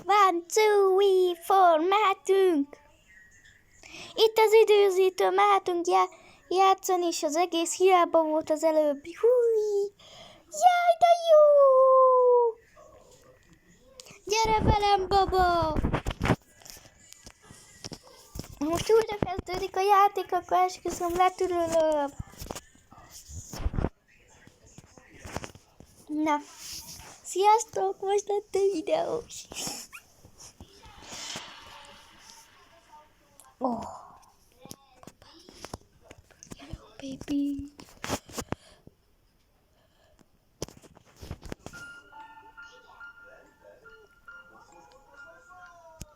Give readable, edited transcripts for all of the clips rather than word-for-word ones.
One, two, three, four, mehetünk! Itt az időzítő, mehetünk játszani, és az egész hiába volt az előbbi. Húj! Jaj, de jó! Gyere velem, baba! Most újra kezdődik a játék, akkor esküszöm, letürölöm. Na, sziasztok, most lett a videó. Oh. Hello, baby.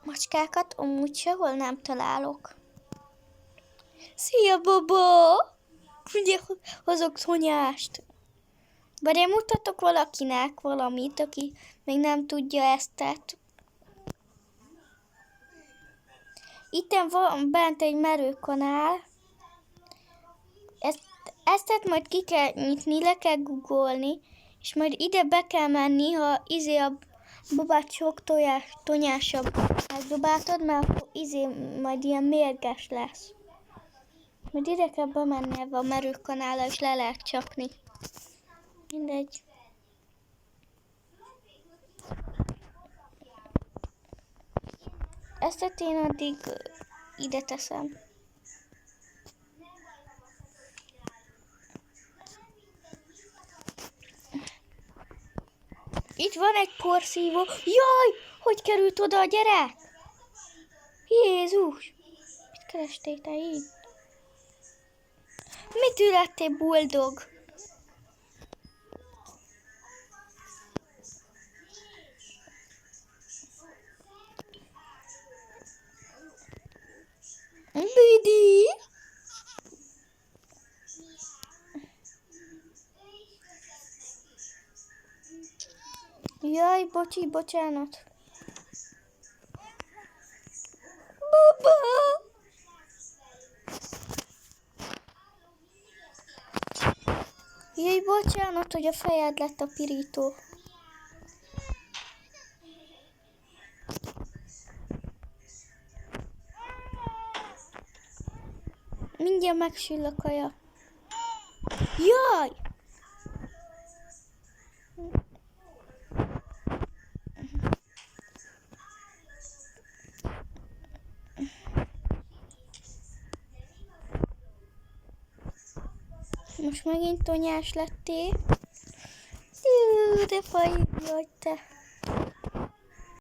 Macskákat amúgy sehol nem találok. Szia, baba! Ugye hozok tonyást. Vagy én mutatok valakinek valamit, aki még nem tudja ezt. Itten van bent egy merőkanál. Ezt majd ki kell nyitni, le kell googolni, és majd ide be kell menni, ha a babát sok tonyásabb megdobáltad, mert akkor majd ilyen mérges lesz. Majd ide kell bemenni ebbe a merőkanállal, és le lehet csapni. Mindegy. Ezt én addig ide teszem. Itt van egy porszívó. Jaj! Hogy került oda a gyerek? Jézus! Mit kerestél te így? Mitől lettél boldog? Büdi! Jaj, bocsánat. Baba! Jaj, bocsánat, hogy a fejed lett a pirító. Mindjárt megsül a kaja. Jaj! Most megint tonyás lettél. Jú, de fajn vagy te.